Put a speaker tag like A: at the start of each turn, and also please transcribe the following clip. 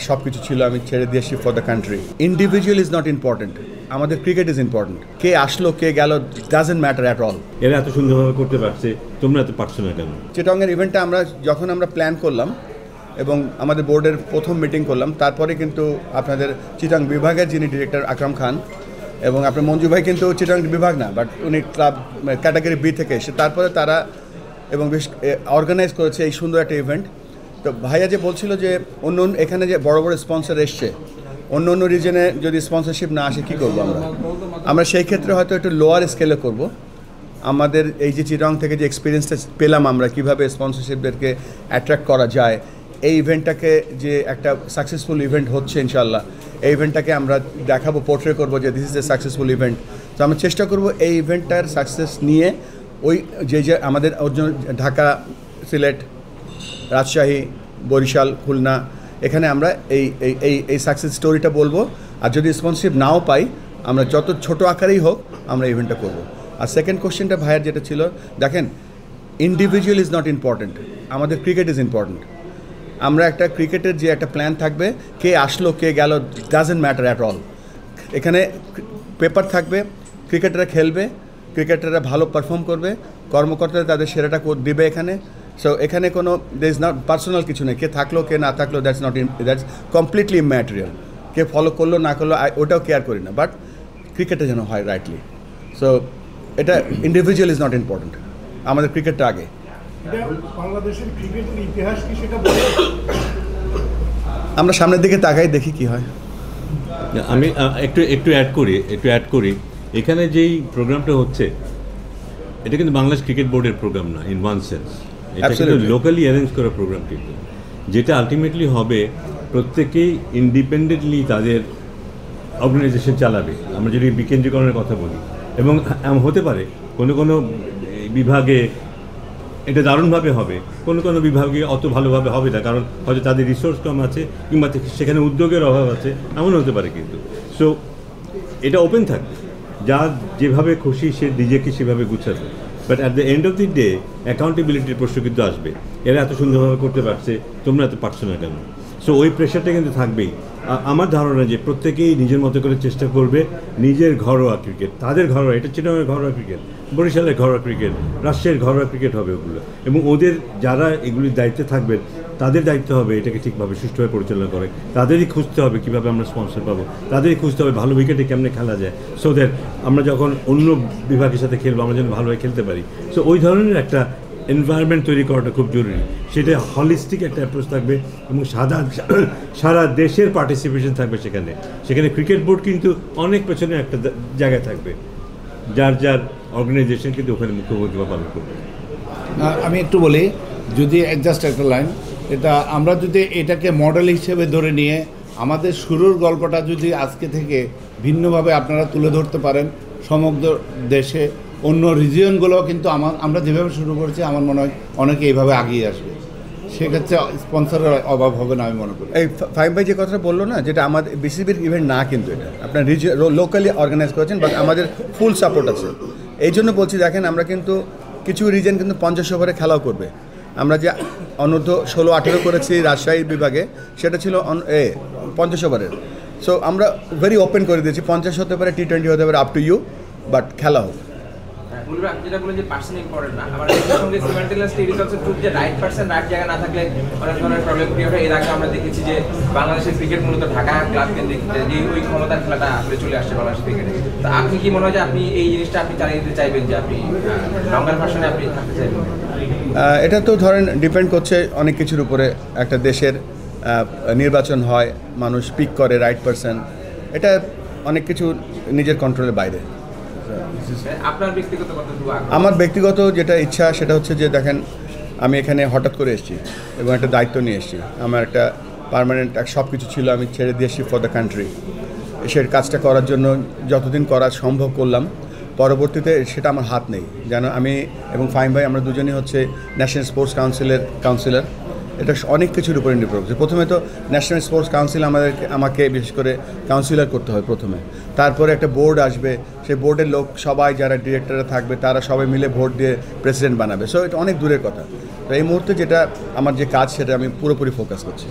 A: সব কিছু ছিল, আমি ছেড়ে দিয়েছি for the country. Individual is not important, আমাদের ক্রিকেট ইজ ইম্পর্টেন্ট। কে আসলো কে গেল ডাজন্ট ম্যাটার অ্যাট অল।
B: এরা এত সুন্দরভাবে করতে পারছে, তোমরা এত পারছো না কেন?
A: চিটাগংয়ের ইভেন্টটা যখন আমরা প্ল্যান করলাম এবং আমাদের বোর্ডের প্রথম মিটিং করলাম, তারপরে কিন্তু আপনাদের চিটাগং বিভাগের যিনি ডিরেক্টর আকরাম খান এবং আপনার মঞ্জু ভাই কিন্তু চিটাগং বিভাগ না, বাট উনি ক্লাব ক্যাটাগরি বি থেকে এসে তারপরে তারা এবং বেশ অর্গানাইজ করেছে এই সুন্দর একটা ইভেন্ট। তো ভাইয়া যে বলছিল যে অন্য এখানে যে বড় বড় স্পন্সর এসছে, অন্য অন্য রিজনে যদি স্পন্সরশিপ না আসে কী করবো আমরা সেই ক্ষেত্রে হয়তো একটু লোয়ার স্কেলে করব। আমাদের এই যে চিটাগং থেকে যে এক্সপিরিয়েন্সটা পেলাম আমরা কীভাবে স্পন্সরশিপদেরকে অ্যাট্রাক্ট করা যায়, এই ইভেন্টটাকে যে একটা সাকসেসফুল ইভেন্ট হচ্ছে ইনশাল্লাহ, এই ইভেন্টটাকে আমরা দেখাবো, পোর্ট্রে করবো যে this is a successful event. তো আমরা চেষ্টা করব এই ইভেন্টটার সাকসেস নিয়ে ওই যে আমাদের ঢাকা, সিলেট, রাজশাহী, বরিশাল, খুলনা, এখানে আমরা এই সাকসেস স্টোরিটা বলবো। আর যদি স্পন্সরশিপ নাও পাই, আমরা যত ছোট আকারেই হোক আমরা ইভেন্টটা করব। আর সেকেন্ড কোশ্চেনটা ভাইয়ের যেটা ছিল, দেখেন ইন্ডিভিজুয়াল ইজ নট ইম্পর্টেন্ট, আমাদের ক্রিকেট ইজ ইম্পর্টেন্ট। আমরা একটা ক্রিকেটের যে একটা প্ল্যান থাকবে, কে আসলো কে গেল ডাজন্ট ম্যাটার অ্যাট অল। এখানে পেপার থাকবে, ক্রিকেটাররা খেলবে, ক্রিকেটাররা ভালো পারফর্ম করবে, কর্মকর্তারা তাদের সেরাটা দিবে এখানে। সো এখানে কোনো দের ইজ নট পার্সোনাল কিছু নেই, কে থাকলো কে না থাকলো that's completely immaterial. K follow করলো না করলো ওটাও কেয়ার করি না, বাট ক্রিকেটে যেন হয় রাইটলি। সো এটা ইন্ডিভিজুয়াল ইজ নট ইম্পর্টেন্ট, আমাদের ক্রিকেটটা আগে।
C: বাংলাদেশের ক্রিকেটের ইতিহাস কি সেটা বলে
A: আমরা সামনের দিকে তাকাই, দেখি কি হয়।
B: আমি একটু অ্যাড করি এখানে যেই প্রোগ্রামটা হচ্ছে, এটা কিন্তু বাংলাদেশ ক্রিকেট বোর্ডের প্রোগ্রাম না ইন ওয়ান সেন্স। এটা কিন্তু লোকালি অ্যারেঞ্জ করা প্রোগ্রাম, কিন্তু যেটা আলটিমেটলি হবে প্রত্যেকেই ইন্ডিপেন্ডেন্টলি তাদের অর্গানাইজেশন চালাবে। আমরা যদি বিকেন্দ্রীকরণের কথা বলি, এবং হতে পারে কোনো বিভাগে এটা দারুণভাবে হবে, কোনো বিভাগে অত ভালোভাবে হবে না, কারণ হয়তো তাদের রিসোর্স কম আছে কিংবা সেখানে উদ্যোগের অভাব আছে, এমন হতে পারে। কিন্তু সো এটা ওপেন থাকবে, যা যেভাবে খুশি সে নিজেকে সেভাবে গুছাবে। But at the end of the day অ্যাকাউন্টেবিলিটির প্রশ্ন কিন্তু আসবে। এরা এত সুন্দরভাবে করতে পারছে, তোমরা এত পারছো না কেন? সো ওই প্রেশারটা কিন্তু থাকবেই। আমার ধারণা যে প্রত্যেকেই নিজের মতো করে চেষ্টা করবে নিজের ঘরোয়া ক্রিকেট, তাদের ঘরোয়া, এটা চিটাগংয়ের ঘরোয়া ক্রিকেট, বরিশালের ঘরোয়া ক্রিকেট, রাজশাহীর ঘরোয়া ক্রিকেট হবে ওগুলো। এবং ওদের যারা এগুলির দায়িত্বে থাকবেন তাদের দায়িত্ব হবে এটাকে ঠিকভাবে সুষ্ঠুভাবে পরিচালনা করে। তাদেরই খুঁজতে হবে কীভাবে আমরা স্পন্সর পাবো, তাদেরই খুঁজতে হবে ভালো উইকেটে কেমনে খেলা যায়, সো দ্যাট আমরা যখন অন্য বিভাগের সাথে খেলবো আমরা যেন ভালোভাবে খেলতে পারি। সো ওই ধরনের একটা এনভায়রনমেন্ট তৈরি করাটা খুব জরুরি। সেটা হলিস্টিক একটা অ্যাপ্রোচ থাকবে এবং সারা দেশের পার্টিসিপেশন থাকবে সেখানে ক্রিকেট বোর্ড কিন্তু অনেক পেছনে একটা জায়গায় থাকবে, যার অর্গানাইজেশন কিন্তু ওখানে মুখ্য ভূমিকা পালন করবে।
D: আমি একটু বলি, যদি জাস্ট একটা লাইন, এটা আমরা যদি এটাকে মডেল হিসেবে ধরে নিয়ে আমাদের শুরুর গল্পটা যদি আজকে থেকে ভিন্নভাবে আপনারা তুলে ধরতে পারেন সমগ্র দেশে, অন্য রিজিয়নগুলো কিন্তু আমরা যেভাবে শুরু করেছি আমার মনে হয় অনেকে এইভাবে আগিয়ে আসবে, সেক্ষেত্রে স্পন্সরের অভাব হবে না আমি মনে করি।
A: এই ফাইম ভাই যে কথাটা বললো না, যেটা আমাদের বিসিবির ইভেন্ট না, কিন্তু এটা আপনার লোকালি অর্গানাইজ করেছেন, বাট আমাদের ফুল সাপোর্ট আছে। এই জন্য বলছি, দেখেন আমরা কিন্তু কিছু রিজন কিন্তু 50 ওভারে খেলাও করবে। আমরা যে অনূর্ধ্ব 16-18 করেছি রাজশাহী বিভাগে, সেটা ছিল 50 ওভারের। সো আমরা ভেরি ওপেন করে দিয়েছি, 50 হতে পারে, T20 হতে পারে, আপ টু ইউ, বাট খেলা হোক।
E: যেটা বলে যে পার্সন ইম্পর্টেন্ট না, আবার এর সঙ্গে সিমেন্টালিস্ট ইজ অলসো ট্রু যে রাইট পার্সন রাইট জায়গা না থাকলে অনেক ধরনের প্রবলেম ক্রিয়েট হয়। এর আগে আমরা দেখেছি যে বাংলাদেশের ক্রিকেট মূলত ঢাকা ক্লাব কেন্দ্রিক, যে ওই ক্ষমতার খেলাটা আসলে চলে আসছে বাংলাদেশ ক্রিকেটে। তো আপনি কি মনে হয় যে আপনি এই জিনিসটা আপনি চালিয়ে দিতে চাইবেন, যে আপনি লঙ্গার পার্সনে আপনি থাকতে চাইবেন?
A: এটা তো ধরেন ডিপেন্ড করছে অনেক কিছুর উপরে। একটা দেশের নির্বাচন হয়, মানুষ পিক করে রাইট পার্সন, এটা অনেক কিছু নিজের কন্ট্রোলের বাইরে। আমার ব্যক্তিগত যেটা ইচ্ছা সেটা হচ্ছে যে, দেখেন আমি এখানে হঠাৎ করে এসেছি এবং একটা দায়িত্ব নিয়ে এসেছি। আমার একটা পার্মানেন্ট সব কিছু ছিল, আমি ছেড়ে দিয়েছি ফর দ্য কান্ট্রি। সে কাজটা করার জন্য যতদিন করা সম্ভব করলাম, পরবর্তীতে সেটা আমার হাত নেই। যেন আমি এবং ফাহিম ভাই আমরা দুজনই হচ্ছে ন্যাশনাল স্পোর্টস কাউন্সিলর। এটা অনেক কিছুর উপরে নির্ভর করছে। প্রথমে তো ন্যাশনাল স্পোর্টস কাউন্সিল আমাকে বিশেষ করে কাউন্সিলর করতে হয় প্রথমে, তারপরে একটা বোর্ড আসবে, সেই বোর্ডের লোক সবাই যারা ডিরেক্টররা থাকবে তারা সবাই মিলে ভোট দিয়ে প্রেসিডেন্ট বানাবে। সো এটা অনেক দূরের কথা। তো এই মুহূর্তে যেটা আমার যে কাজ সেটা আমি পুরোপুরি ফোকাস করছি।